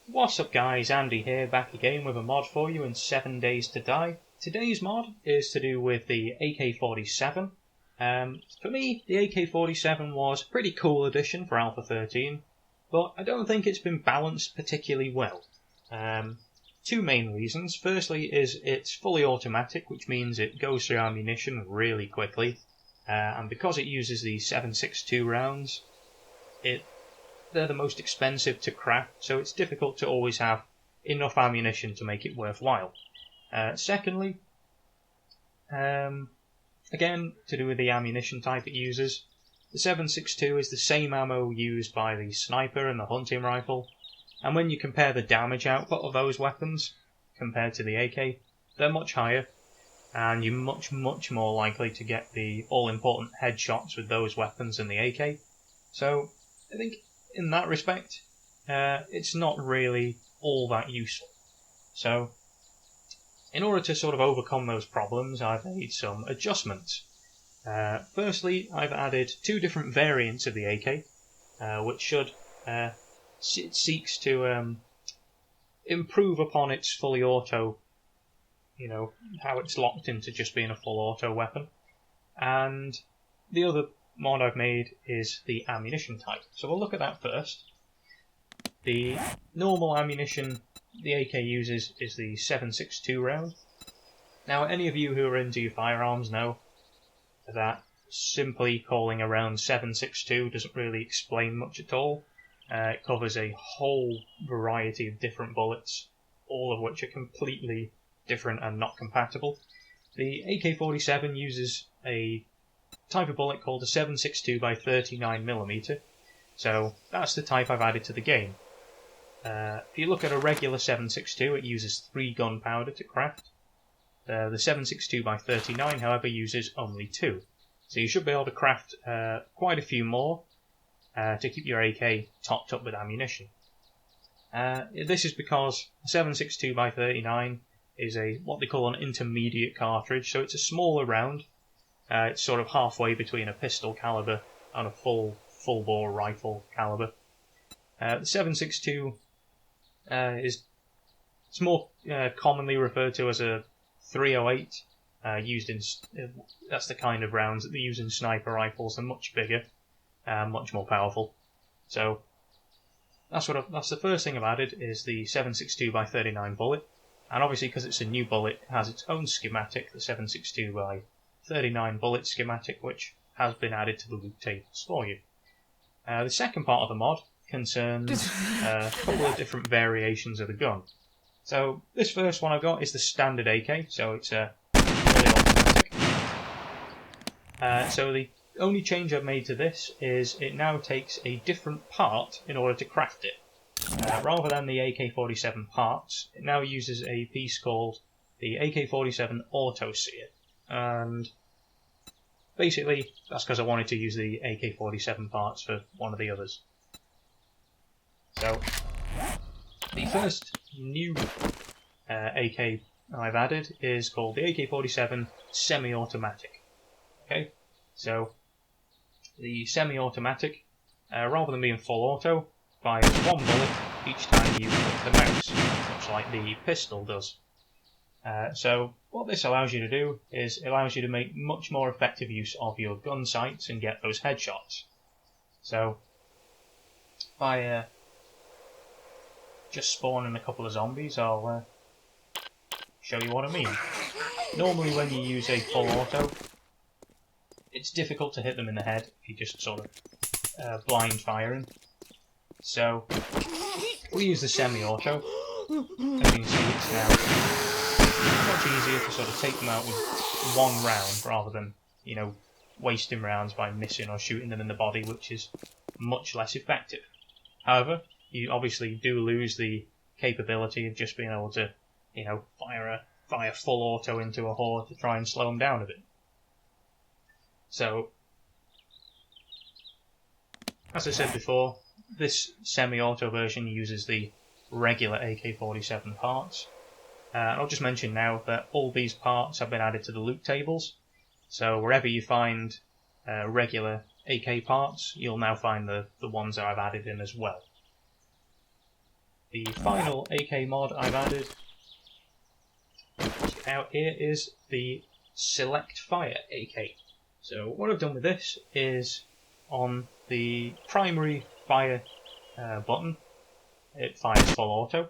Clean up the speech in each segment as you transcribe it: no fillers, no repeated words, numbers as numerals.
What's up guys, Andy here, back again with a mod for you in 7 Days to Die. Today's mod is to do with the AK47. For me, the AK47 was a pretty cool addition for Alpha 13, but I don't think it's been balanced particularly well. Two main reasons. Firstly is it's fully automatic, which means it goes through ammunition really quickly, and because it uses the 7.62 rounds, they're the most expensive to craft, so it's difficult to always have enough ammunition to make it worthwhile. Secondly, again, to do with the ammunition type it uses, the 7.62 is the same ammo used by the sniper and the hunting rifle, and when you compare the damage output of those weapons compared to the AK, they're much higher, and you're much more likely to get the all-important headshots with those weapons than the AK. So, I think in that respect, it's not really all that useful. So, in order to sort of overcome those problems, I've made some adjustments. Firstly, I've added two different variants of the AK, which should it seeks to improve upon its fully auto, how it's locked into just being a full auto weapon. And the other mod I've made is the ammunition type. So we'll look at that first. The normal ammunition the AK uses is the 7.62 round. Now, any of you who are into your firearms know that simply calling a round 7.62 doesn't really explain much at all. It covers a whole variety of different bullets, all of which are completely different and not compatible. The AK-47 uses a type of bullet called a 7.62 by 39mm, so that's the type I've added to the game. If you look at a regular 7.62, it uses 3 gunpowder to craft. The 7.62 by 39, however, uses only 2. So you should be able to craft quite a few more to keep your AK topped up with ammunition. This is because a 7.62 by 39 is what they call an intermediate cartridge, so it's a smaller round. It's sort of halfway between a pistol caliber and a full-bore rifle caliber. The 7.62 is more commonly referred to as a 308. That's the kind of rounds that they use in sniper rifles. They're much bigger, much more powerful. So that's the first thing I've added is the 7.62 by 39 bullet, and obviously because it's a new bullet, it has its own schematic, the 7.62 by 39 bullet schematic, which has been added to the loot tables for you. The second part of the mod concerns a couple of different variations of the gun. So this first one I've got is the standard AK, so it's fully automatic. So the only change I've made to this is it now takes a different part in order to craft it. Rather than the AK-47 parts, it now uses a piece called the AK-47 Auto Sear. And basically, that's because I wanted to use the AK-47 parts for one of the others. So, the first new AK I've added is called the AK-47 Semi-Automatic. Okay, so the semi-automatic, rather than being full auto, fires one bullet each time you click the mouse, much like the pistol does. So what this allows you to do is it allows you to make much more effective use of your gun sights and get those headshots. So if I just spawn in a couple of zombies, I'll show you what I mean. Normally when you use a full auto, it's difficult to hit them in the head if you just sort of blind firing. So we use the semi-auto. As you can see, it's now much easier to sort of take them out with one round rather than, wasting rounds by missing or shooting them in the body, which is much less effective. However, you obviously do lose the capability of just being able to, fire full auto into a horde to try and slow them down a bit. So, as I said before, this semi-auto version uses the regular AK-47 parts. I'll just mention now that all these parts have been added to the loot tables, so wherever you find regular AK parts, you'll now find the ones that I've added in as well. the final AK mod I've added out here is the Select Fire AK. So what I've done with this is on the primary fire button, it fires full auto.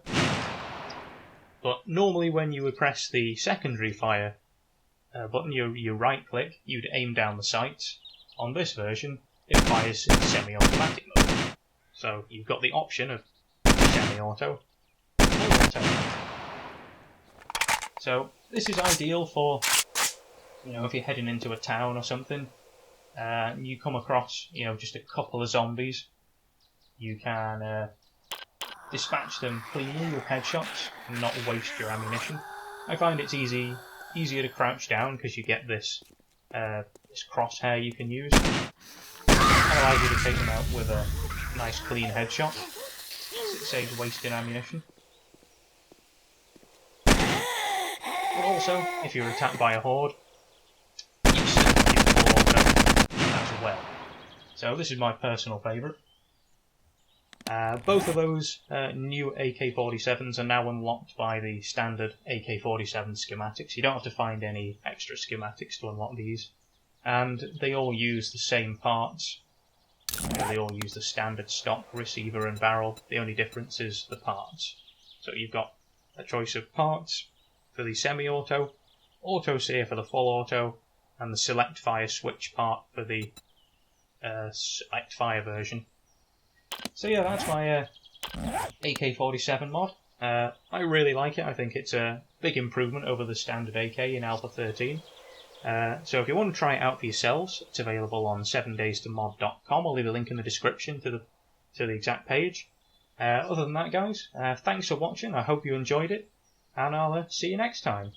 But normally when you would press the secondary fire button, you right click, you'd aim down the sights. On this version, it fires in semi-automatic mode. So you've got the option of semi-auto, full auto. So this is ideal for, if you're heading into a town or something, and you come across, just a couple of zombies, you can dispatch them cleanly with headshots and not waste your ammunition. I find it's easier to crouch down because you get this crosshair you can use. It allows you to take them out with a nice clean headshot. It saves wasting ammunition. But also, if you're attacked by a horde, you still get full auto as well. So this is my personal favourite. Both of those new AK47s are now unlocked by the standard AK47 schematics. You don't have to find any extra schematics to unlock these. And they all use the same parts. They all use the standard stock receiver and barrel. The only difference is the parts. So you've got a choice of parts for the semi-auto, auto sear for the full auto, and the select fire switch part for the select fire version. So yeah, that's my AK47 mod. I really like it. I think it's a big improvement over the standard AK in Alpha 13. So if you want to try it out for yourselves, it's available on 7daystomod.com. I'll leave a link in the description to the exact page. Other than that, guys, thanks for watching. I hope you enjoyed it, and I'll see you next time.